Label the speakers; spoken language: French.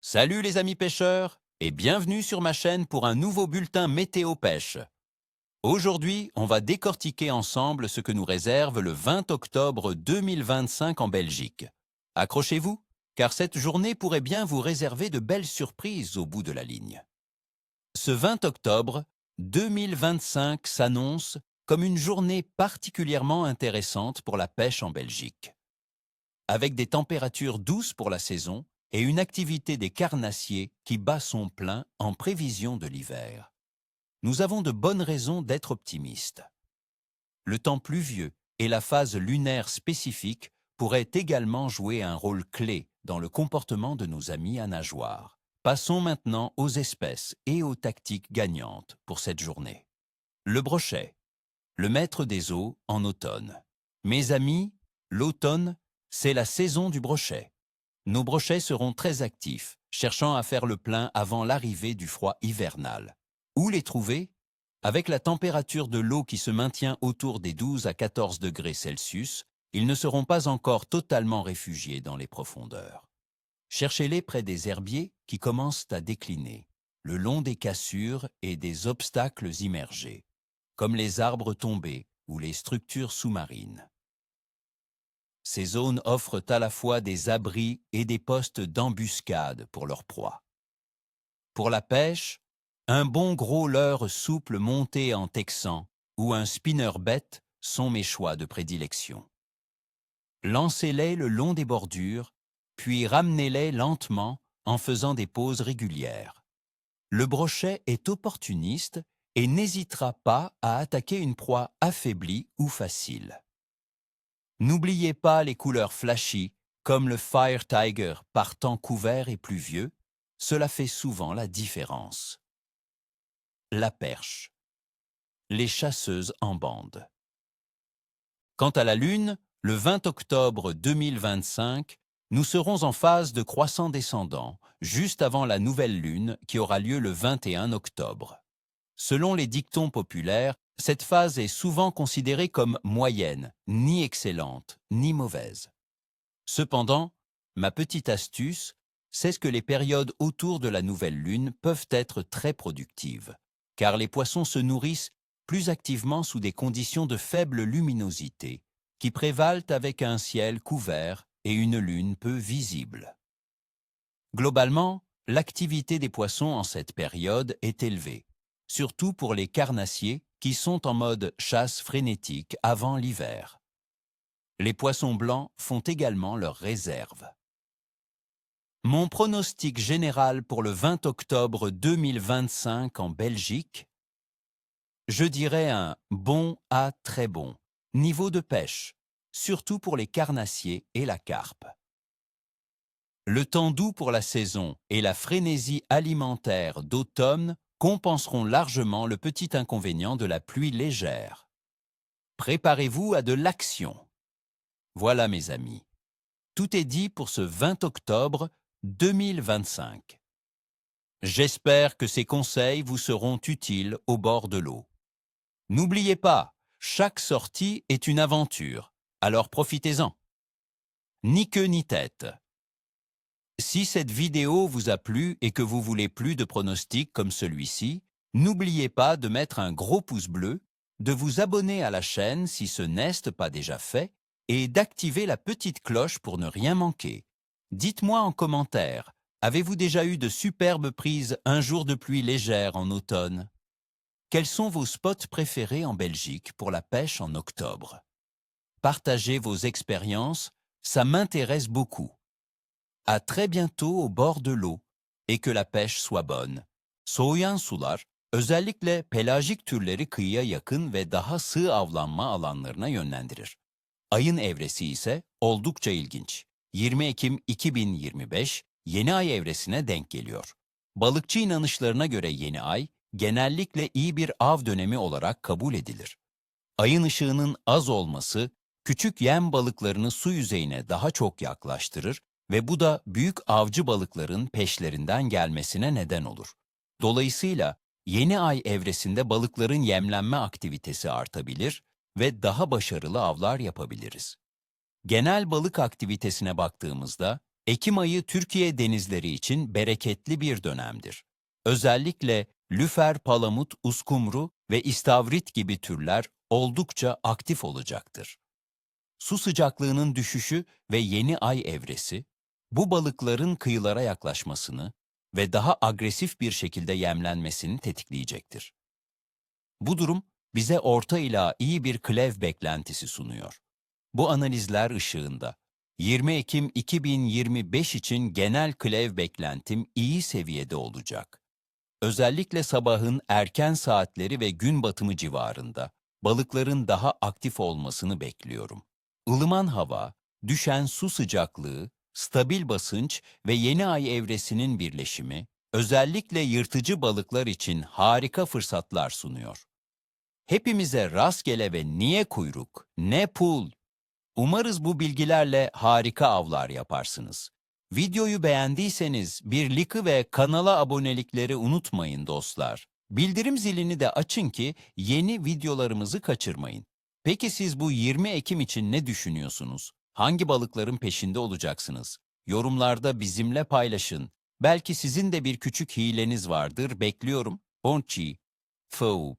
Speaker 1: Salut les amis pêcheurs et bienvenue sur ma chaîne pour un nouveau bulletin météo pêche. Aujourd'hui, on va décortiquer ensemble ce que nous réserve le 20 octobre 2025 en Belgique. Accrochez-vous, car cette journée pourrait bien vous réserver de belles surprises au bout de la ligne. Ce 20 octobre 2025 s'annonce comme une journée particulièrement intéressante pour la pêche en Belgique. Avec des températures douces pour la saison, et une activité des carnassiers qui bat son plein en prévision de l'hiver. Nous avons de bonnes raisons d'être optimistes. Le temps pluvieux et la phase lunaire spécifique pourraient également jouer un rôle clé dans le comportement de nos amis à nageoires. Passons maintenant aux espèces et aux tactiques gagnantes pour cette journée. Le brochet, le maître des eaux en automne. Mes amis, l'automne, c'est la saison du brochet. Nos brochets seront très actifs, cherchant à faire le plein avant l'arrivée du froid hivernal. Où les trouver? Avec la température de l'eau qui se maintient autour des 12 à 14 degrés Celsius, ils ne seront pas encore totalement réfugiés dans les profondeurs. Cherchez-les près des herbiers qui commencent à décliner, le long des cassures et des obstacles immergés, comme les arbres tombés ou les structures sous-marines. Ces zones offrent à la fois des abris et des postes d'embuscade pour leurs proies. Pour la pêche, un bon gros leurre souple monté en texan ou un spinnerbait sont mes choix de prédilection. Lancez-les le long des bordures, puis ramenez-les lentement en faisant des pauses régulières. Le brochet est opportuniste et n'hésitera pas à attaquer une proie affaiblie ou facile. N'oubliez pas les couleurs flashy, comme le Fire Tiger par temps couvert et pluvieux, cela fait souvent la différence. La perche. Les chasseuses en bande. Quant à la Lune, le 20 octobre 2025, nous serons en phase de croissant descendant, juste avant la nouvelle Lune qui aura lieu le 21 octobre. Selon les dictons populaires, cette phase est souvent considérée comme moyenne, ni excellente, ni mauvaise. Cependant, ma petite astuce, c'est que les périodes autour de la nouvelle lune peuvent être très productives, car les poissons se nourrissent plus activement sous des conditions de faible luminosité, qui prévalent avec un ciel couvert et une lune peu visible. Globalement, l'activité des poissons en cette période est élevée, surtout pour les carnassiers qui sont en mode chasse frénétique avant l'hiver. Les poissons blancs font également leurs réserves. Mon pronostic général pour le 20 octobre 2025 en Belgique, je dirais un bon à très bon niveau de pêche, surtout pour les carnassiers et la carpe. Le temps doux pour la saison et la frénésie alimentaire d'automne compenseront largement le petit inconvénient de la pluie légère. Préparez-vous à de l'action. Voilà mes amis, tout est dit pour ce 20 octobre 2025. J'espère que ces conseils vous seront utiles au bord de l'eau. N'oubliez pas, chaque sortie est une aventure, alors profitez-en. Ni queue ni tête. Si cette vidéo vous a plu et que vous voulez plus de pronostics comme celui-ci, n'oubliez pas de mettre un gros pouce bleu, de vous abonner à la chaîne si ce n'est pas déjà fait et d'activer la petite cloche pour ne rien manquer. Dites-moi en commentaire, avez-vous déjà eu de superbes prises un jour de pluie légère en automne? Quels sont vos spots préférés en Belgique pour la pêche en octobre? Partagez vos expériences, ça m'intéresse beaucoup. À très bientôt au bord de l'eau et que la pêche soit bonne. Soğuyan sular, özellikle pelajik türleri kıyıya yakın ve daha sığ avlanma alanlarına yönlendirir. Ayın evresi ise oldukça ilginç. 20 Ekim 2025 yeni ay evresine denk geliyor. Balıkçı inanışlarına göre yeni ay genellikle iyi bir av dönemi olarak kabul edilir. Ayın ışığının az olması küçük yem balıklarını su yüzeyine daha çok yaklaştırır ve bu da büyük avcı balıkların peşlerinden gelmesine neden olur. Dolayısıyla yeni ay evresinde balıkların yemlenme aktivitesi artabilir ve daha başarılı avlar yapabiliriz. Genel balık aktivitesine baktığımızda Ekim ayı Türkiye denizleri için bereketli bir dönemdir. Özellikle lüfer, palamut, uskumru ve istavrit gibi türler oldukça aktif olacaktır. Su sıcaklığının düşüşü ve yeni ay evresi, bu balıkların kıyılara yaklaşmasını ve daha agresif bir şekilde yemlenmesini tetikleyecektir. Bu durum bize orta ila iyi bir klev beklentisi sunuyor. Bu analizler ışığında 20 Ekim 2025 için genel klev beklentim iyi seviyede olacak. Özellikle sabahın erken saatleri ve gün batımı civarında balıkların daha aktif olmasını bekliyorum. Ilıman hava, düşen su sıcaklığı, stabil basınç ve yeni ay evresinin birleşimi, özellikle yırtıcı balıklar için harika fırsatlar sunuyor. Hepimize rastgele ve niye kuyruk, ne pul. Umarız bu bilgilerle harika avlar yaparsınız. Videoyu beğendiyseniz bir like ve kanala abonelikleri unutmayın dostlar. Bildirim zilini de açın ki yeni videolarımızı kaçırmayın. Peki siz bu 20 Ekim için ne düşünüyorsunuz? Hangi balıkların peşinde olacaksınız? Yorumlarda bizimle paylaşın. Belki sizin de bir küçük hileniz vardır, bekliyorum. Bonchi, Fou.